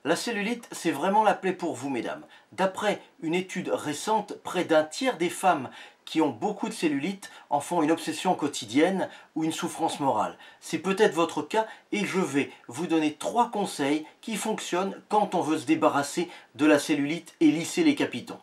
La cellulite, c'est vraiment la plaie pour vous, mesdames. D'après une étude récente, près d'un tiers des femmes qui ont beaucoup de cellulite en font une obsession quotidienne ou une souffrance morale. C'est peut-être votre cas et je vais vous donner 3 conseils qui fonctionnent quand on veut se débarrasser de la cellulite et lisser les capitons.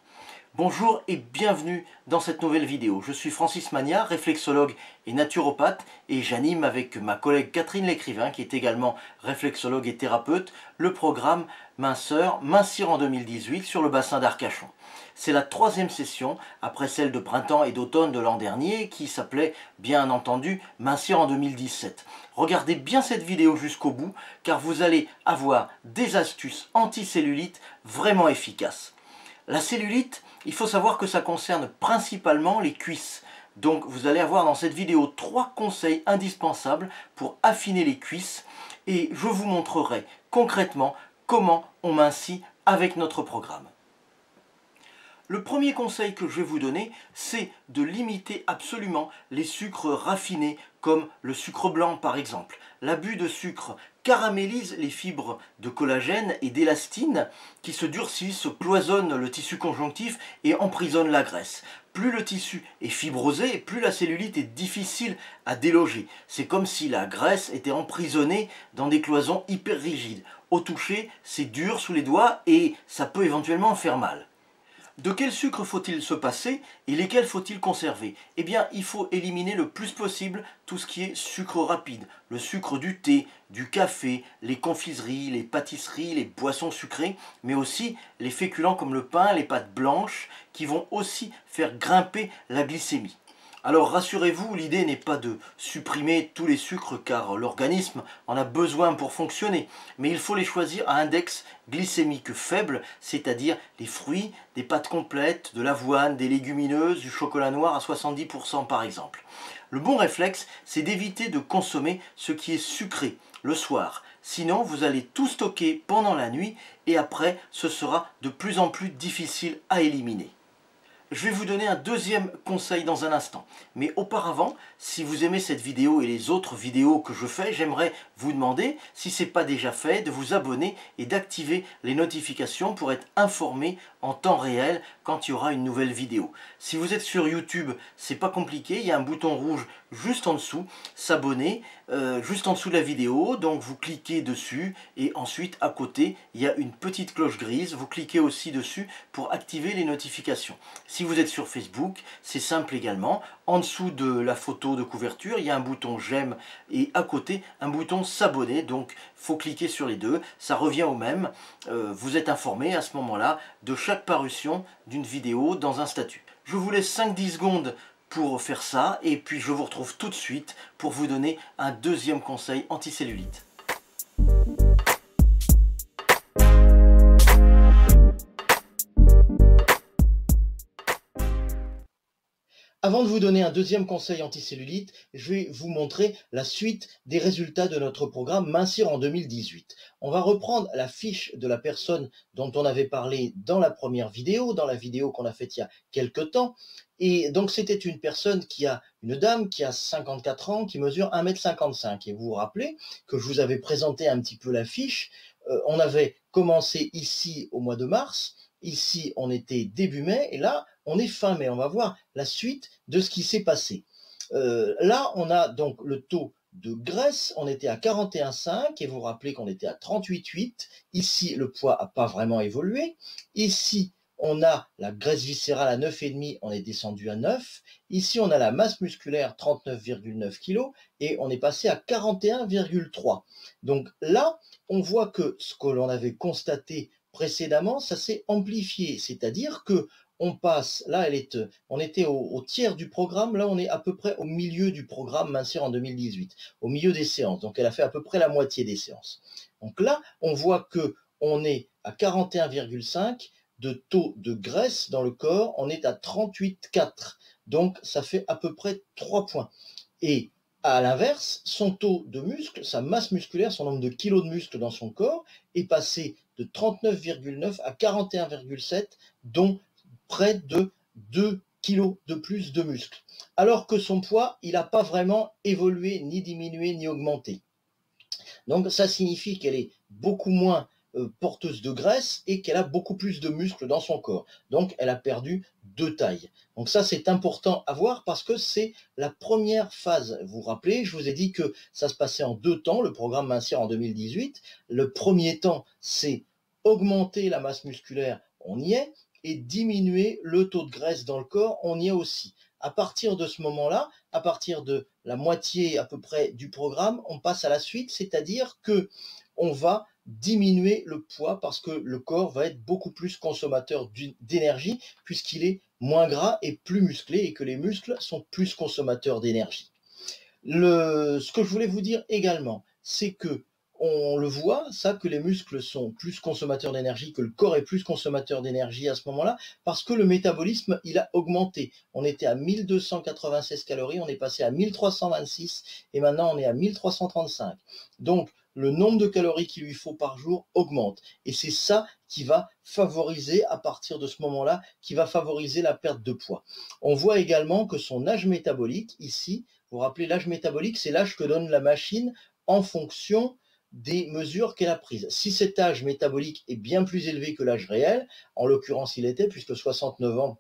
Bonjour et bienvenue dans cette nouvelle vidéo. Je suis Francis Magnard, réflexologue et naturopathe et j'anime avec ma collègue Catherine Lécrivain qui est également réflexologue et thérapeute le programme Minceur, Mincir en 2018 sur le bassin d'Arcachon. C'est la 3e session après celle de printemps et d'automne de l'an dernier qui s'appelait bien entendu Mincir en 2017. Regardez bien cette vidéo jusqu'au bout car vous allez avoir des astuces anti-cellulite vraiment efficaces. La cellulite, il faut savoir que ça concerne principalement les cuisses. Donc vous allez avoir dans cette vidéo 3 conseils indispensables pour affiner les cuisses et je vous montrerai concrètement comment on mincit avec notre programme. Le premier conseil que je vais vous donner, c'est de limiter absolument les sucres raffinés comme le sucre blanc par exemple. L'abus de sucre caramélise les fibres de collagène et d'élastine qui se durcissent, cloisonnent le tissu conjonctif et emprisonnent la graisse. Plus le tissu est fibrosé, plus la cellulite est difficile à déloger. C'est comme si la graisse était emprisonnée dans des cloisons hyper rigides. Au toucher, c'est dur sous les doigts et ça peut éventuellement faire mal. De quel sucre faut-il se passer et lesquels faut-il conserver? Eh bien, il faut éliminer le plus possible tout ce qui est sucre rapide, le sucre du thé, du café, les confiseries, les pâtisseries, les boissons sucrées, mais aussi les féculents comme le pain, les pâtes blanches, qui vont aussi faire grimper la glycémie. Alors rassurez-vous, l'idée n'est pas de supprimer tous les sucres car l'organisme en a besoin pour fonctionner, mais il faut les choisir à index glycémique faible, c'est-à-dire les fruits, des pâtes complètes, de l'avoine, des légumineuses, du chocolat noir à 70% par exemple. Le bon réflexe, c'est d'éviter de consommer ce qui est sucré le soir, sinon vous allez tout stocker pendant la nuit et après ce sera de plus en plus difficile à éliminer. Je vais vous donner un deuxième conseil dans un instant. Mais auparavant, si vous aimez cette vidéo et les autres vidéos que je fais, j'aimerais vous demander, si ce n'est pas déjà fait, de vous abonner et d'activer les notifications pour être informé en temps réel quand il y aura une nouvelle vidéo. Si vous êtes sur YouTube, c'est pas compliqué, il y a un bouton rouge juste en dessous, s'abonner, juste en dessous de la vidéo, donc vous cliquez dessus et ensuite à côté, il y a une petite cloche grise, vous cliquez aussi dessus pour activer les notifications. Si vous êtes sur Facebook, c'est simple également. En dessous de la photo de couverture, il y a un bouton j'aime et à côté un bouton s'abonner. Donc, il faut cliquer sur les deux. Ça revient au même. Vous êtes informé à ce moment-là de chaque parution d'une vidéo dans un statut. Je vous laisse 5-10 secondes pour faire ça et puis je vous retrouve tout de suite pour vous donner un deuxième conseil anticellulite. Avant de vous donner un deuxième conseil anticellulite, je vais vous montrer la suite des résultats de notre programme Mincir en 2018. On va reprendre la fiche de la personne dont on avait parlé dans la première vidéo, dans la vidéo qu'on a faite il y a quelques temps. Et donc c'était une personne une dame qui a 54 ans, qui mesure 1,55 m. Et vous vous rappelez que je vous avais présenté un petit peu la fiche. On avait commencé ici au mois de mars. Ici, on était début mai et là, on est fin mai. On va voir la suite de ce qui s'est passé. Là, on a donc le taux de graisse. On était à 41,5 et vous vous rappelez qu'on était à 38,8. Ici, le poids n'a pas vraiment évolué. Ici, on a la graisse viscérale à 9,5, on est descendu à 9. Ici, on a la masse musculaire 39,9 kg et on est passé à 41,3. Donc là, on voit que ce que l'on avait constaté précédemment, ça s'est amplifié, c'est-à-dire que on passe, là on était au tiers du programme, là on est à peu près au milieu du programme Mincir en 2018, au milieu des séances, donc elle a fait à peu près la moitié des séances. Donc là, on voit que on est à 41,5 de taux de graisse dans le corps, on est à 38,4, donc ça fait à peu près 3 points. Et à l'inverse, son taux de muscle, sa masse musculaire, son nombre de kilos de muscle dans son corps est passé de 39,9 à 41,7, dont près de 2 kilos de plus de muscle. Alors que son poids, il n'a pas vraiment évolué, ni diminué, ni augmenté. Donc ça signifie qu'elle est beaucoup moins porteuse de graisse et qu'elle a beaucoup plus de muscles dans son corps. Donc, elle a perdu de taille. Donc ça, c'est important à voir parce que c'est la première phase. Vous vous rappelez, je vous ai dit que ça se passait en 2 temps, le programme Mincir en 2018. Le premier temps, c'est augmenter la masse musculaire, on y est, et diminuer le taux de graisse dans le corps, on y est aussi. À partir de ce moment-là, à partir de la moitié à peu près du programme, on passe à la suite, c'est-à-dire que on va diminuer le poids parce que le corps va être beaucoup plus consommateur d'énergie puisqu'il est moins gras et plus musclé et que les muscles sont plus consommateurs d'énergie. Ce que je voulais vous dire également, c'est que on le voit, ça, que les muscles sont plus consommateurs d'énergie, que le corps est plus consommateur d'énergie à ce moment-là, parce que le métabolisme, il a augmenté. On était à 1296 calories, on est passé à 1326 et maintenant on est à 1335. Donc, le nombre de calories qu'il lui faut par jour augmente. Et c'est ça qui va favoriser, à partir de ce moment-là, qui va favoriser la perte de poids. On voit également que son âge métabolique, ici, vous vous rappelez, l'âge métabolique, c'est l'âge que donne la machine en fonction des mesures qu'elle a prises. Si cet âge métabolique est bien plus élevé que l'âge réel, en l'occurrence il était, puisque 69 ans,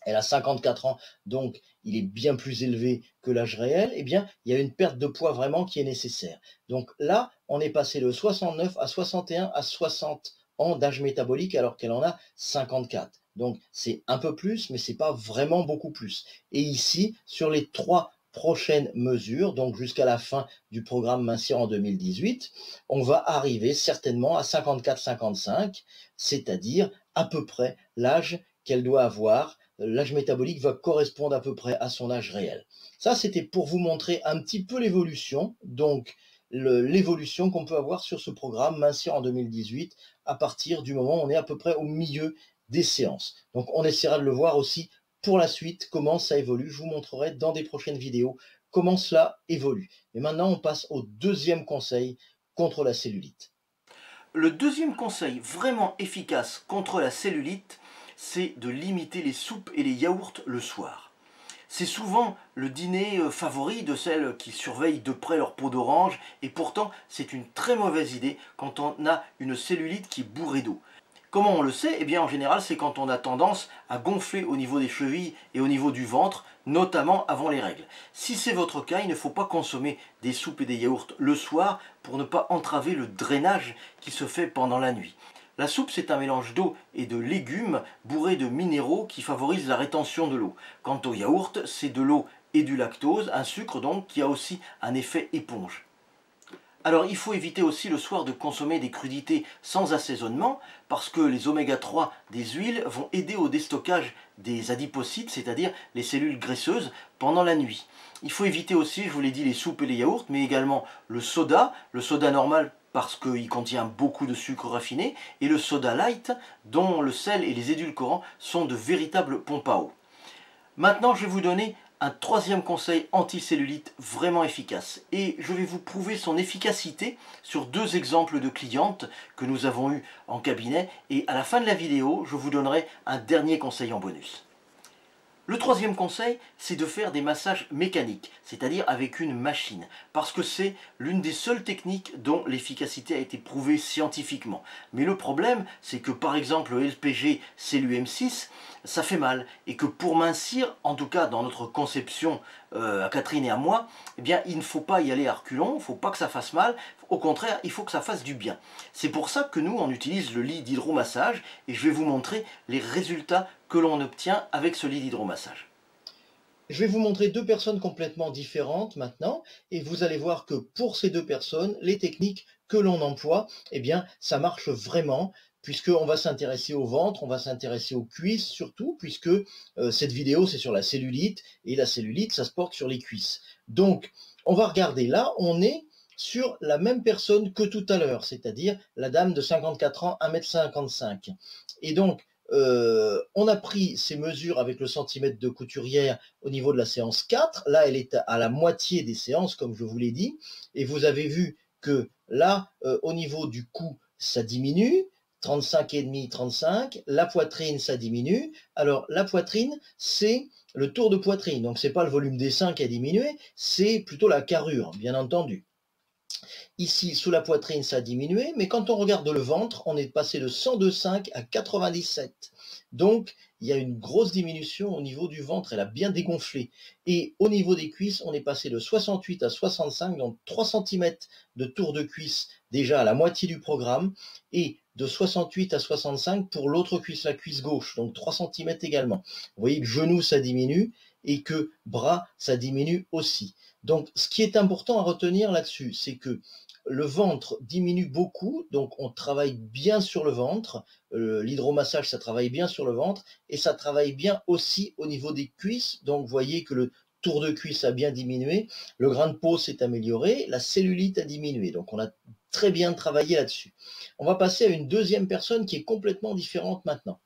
elle a 54 ans, donc il est bien plus élevé que l'âge réel, eh bien, il y a une perte de poids vraiment qui est nécessaire. Donc là, on est passé de 69 à 61 à 60 ans d'âge métabolique alors qu'elle en a 54. Donc c'est un peu plus, mais c'est pas vraiment beaucoup plus. Et ici, sur les 3 prochaines mesures, donc jusqu'à la fin du programme Mincir en 2018, on va arriver certainement à 54-55, c'est-à-dire à peu près l'âge qu'elle doit avoir. L'âge métabolique va correspondre à peu près à son âge réel. Ça, c'était pour vous montrer un petit peu l'évolution, donc l'évolution qu'on peut avoir sur ce programme Mincir en 2018 à partir du moment où on est à peu près au milieu des séances. Donc on essaiera de le voir aussi pour la suite, comment ça évolue. Je vous montrerai dans des prochaines vidéos comment cela évolue. Et maintenant, on passe au deuxième conseil contre la cellulite. Le deuxième conseil vraiment efficace contre la cellulite, c'est de limiter les soupes et les yaourts le soir. C'est souvent le dîner favori de celles qui surveillent de près leur peau d'orange et pourtant c'est une très mauvaise idée quand on a une cellulite qui est bourrée d'eau. Comment on le sait? Eh bien en général c'est quand on a tendance à gonfler au niveau des chevilles et au niveau du ventre, notamment avant les règles. Si c'est votre cas, il ne faut pas consommer des soupes et des yaourts le soir pour ne pas entraver le drainage qui se fait pendant la nuit. La soupe, c'est un mélange d'eau et de légumes bourrés de minéraux qui favorisent la rétention de l'eau. Quant au yaourt, c'est de l'eau et du lactose, un sucre donc qui a aussi un effet éponge. Alors il faut éviter aussi le soir de consommer des crudités sans assaisonnement parce que les oméga 3 des huiles vont aider au déstockage des adipocytes, c'est-à-dire les cellules graisseuses, pendant la nuit. Il faut éviter aussi, je vous l'ai dit, les soupes et les yaourts, mais également le soda normal parce qu'il contient beaucoup de sucre raffiné, et le soda light dont le sel et les édulcorants sont de véritables pompes à eau. Maintenant, je vais vous donner un troisième conseil anti-cellulite vraiment efficace. Et je vais vous prouver son efficacité sur 2 exemples de clientes que nous avons eues en cabinet. Et à la fin de la vidéo, je vous donnerai un dernier conseil en bonus. Le troisième conseil, c'est de faire des massages mécaniques, c'est-à-dire avec une machine, parce que c'est l'une des seules techniques dont l'efficacité a été prouvée scientifiquement. Mais le problème, c'est que par exemple le LPG CellUM6, ça fait mal, et que pour mincir, en tout cas dans notre conception à Catherine et à moi, eh bien il ne faut pas y aller à reculons, il ne faut pas que ça fasse mal, au contraire, il faut que ça fasse du bien. C'est pour ça que nous, on utilise le lit d'hydromassage, et je vais vous montrer les résultats que l'on obtient avec ce lit d'hydromassage. Je vais vous montrer 2 personnes complètement différentes maintenant et vous allez voir que pour ces 2 personnes, les techniques que l'on emploie, eh bien, ça marche vraiment puisqu'on va s'intéresser au ventre, on va s'intéresser aux cuisses surtout puisque cette vidéo c'est sur la cellulite et la cellulite ça se porte sur les cuisses. Donc, on va regarder là, on est sur la même personne que tout à l'heure, c'est-à-dire la dame de 54 ans, 1,55 m. Et donc, on a pris ces mesures avec le centimètre de couturière au niveau de la séance 4. Là, elle est à la moitié des séances, comme je vous l'ai dit. Et vous avez vu que là, au niveau du cou, ça diminue. 35,5, 35. La poitrine, ça diminue. Alors, la poitrine, c'est le tour de poitrine. Donc, c'est pas le volume des seins qui a diminué, c'est plutôt la carrure, bien entendu. Ici, sous la poitrine, ça a diminué, mais quand on regarde le ventre, on est passé de 102,5 à 97. Donc, il y a une grosse diminution au niveau du ventre, elle a bien dégonflé. Et au niveau des cuisses, on est passé de 68 à 65, donc 3 cm de tour de cuisse déjà à la moitié du programme, et de 68 à 65 pour l'autre cuisse, la cuisse gauche, donc 3 cm également. Vous voyez que genou, ça diminue, et que bras, ça diminue aussi. Donc, ce qui est important à retenir là-dessus, c'est que le ventre diminue beaucoup, donc on travaille bien sur le ventre. L'hydromassage, ça travaille bien sur le ventre et ça travaille bien aussi au niveau des cuisses. Donc, vous voyez que le tour de cuisse a bien diminué, le grain de peau s'est amélioré, la cellulite a diminué. Donc, on a très bien travaillé là-dessus. On va passer à une deuxième personne qui est complètement différente maintenant.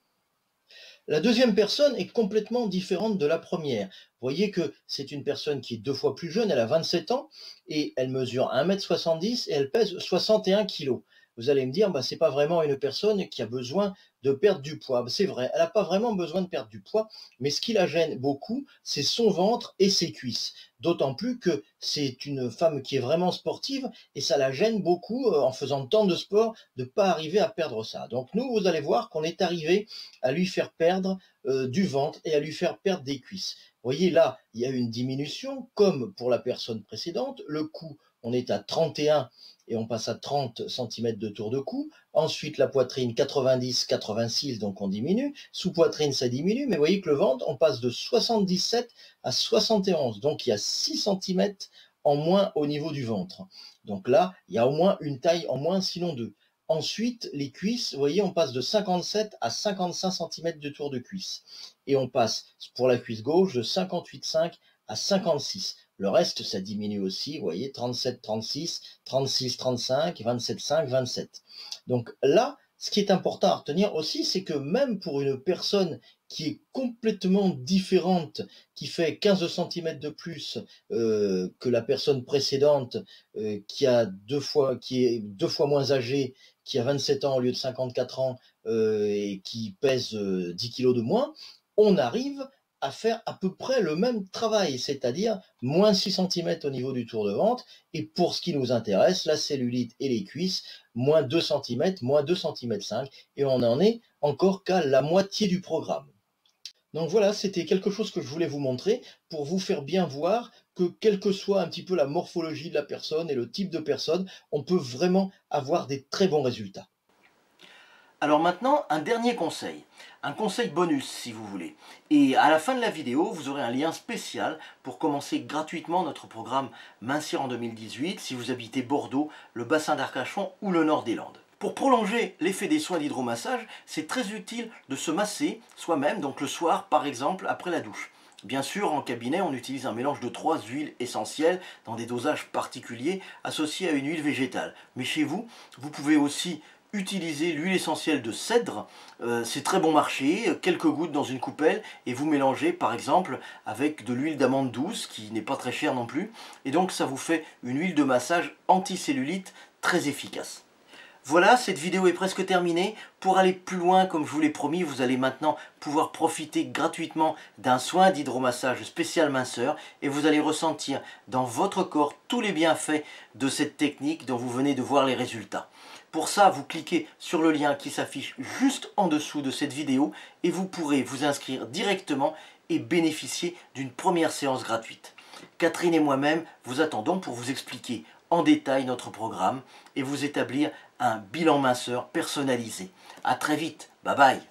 La deuxième personne est complètement différente de la première. Vous voyez que c'est une personne qui est 2 fois plus jeune, elle a 27 ans et elle mesure 1,70 m et elle pèse 61 kg. Vous allez me dire, bah, ce n'est pas vraiment une personne qui a besoin de perdre du poids. C'est vrai, elle n'a pas vraiment besoin de perdre du poids, mais ce qui la gêne beaucoup, c'est son ventre et ses cuisses. D'autant plus que c'est une femme qui est vraiment sportive et ça la gêne beaucoup en faisant tant de sport de ne pas arriver à perdre ça. Donc nous, vous allez voir qu'on est arrivé à lui faire perdre du ventre et à lui faire perdre des cuisses. Vous voyez là, il y a une diminution comme pour la personne précédente. Le cou, on est à 31 et on passe à 30 cm de tour de cou. Ensuite, la poitrine, 90, 86, donc on diminue. Sous poitrine, ça diminue, mais vous voyez que le ventre, on passe de 77 à 71. Donc il y a 6 cm en moins au niveau du ventre. Donc là, il y a au moins une taille en moins, sinon deux. Ensuite, les cuisses, vous voyez, on passe de 57 à 55 cm de tour de cuisse. Et on passe, pour la cuisse gauche, de 58,5 à 56. Le reste, ça diminue aussi, vous voyez, 37, 36, 36, 35, 27, 5, 27. Donc là, ce qui est important à retenir aussi, c'est que même pour une personne qui est complètement différente, qui fait 15 cm de plus que la personne précédente, qui est 2 fois moins âgée, qui a 27 ans au lieu de 54 ans et qui pèse 10 kg de moins, on arrive à faire à peu près le même travail, c'est-à-dire moins 6 cm au niveau du tour de ventre, et pour ce qui nous intéresse, la cellulite et les cuisses, moins 2 cm, moins 2,5 cm, et on n'en est encore qu'à la moitié du programme. Donc voilà, c'était quelque chose que je voulais vous montrer pour vous faire bien voir que quelle que soit un petit peu la morphologie de la personne et le type de personne, on peut vraiment avoir des très bons résultats. Alors maintenant, un dernier conseil. Un conseil bonus si vous voulez. Et à la fin de la vidéo, vous aurez un lien spécial pour commencer gratuitement notre programme Mincir en 2018 si vous habitez Bordeaux, le bassin d'Arcachon ou le nord des Landes. Pour prolonger l'effet des soins d'hydromassage, c'est très utile de se masser soi-même, donc le soir par exemple après la douche. Bien sûr, en cabinet, on utilise un mélange de 3 huiles essentielles dans des dosages particuliers associés à une huile végétale. Mais chez vous, vous pouvez aussi utiliser l'huile essentielle de cèdre, c'est très bon marché, quelques gouttes dans une coupelle et vous mélangez par exemple avec de l'huile d'amande douce qui n'est pas très chère non plus et donc ça vous fait une huile de massage anti-cellulite très efficace. Voilà, cette vidéo est presque terminée. Pour aller plus loin, comme je vous l'ai promis, vous allez maintenant pouvoir profiter gratuitement d'un soin d'hydromassage spécial minceur et vous allez ressentir dans votre corps tous les bienfaits de cette technique dont vous venez de voir les résultats. Pour ça, vous cliquez sur le lien qui s'affiche juste en dessous de cette vidéo et vous pourrez vous inscrire directement et bénéficier d'une première séance gratuite. Catherine et moi-même vous attendons pour vous expliquer en détail notre programme et vous établir un bilan minceur personnalisé. A très vite, bye bye.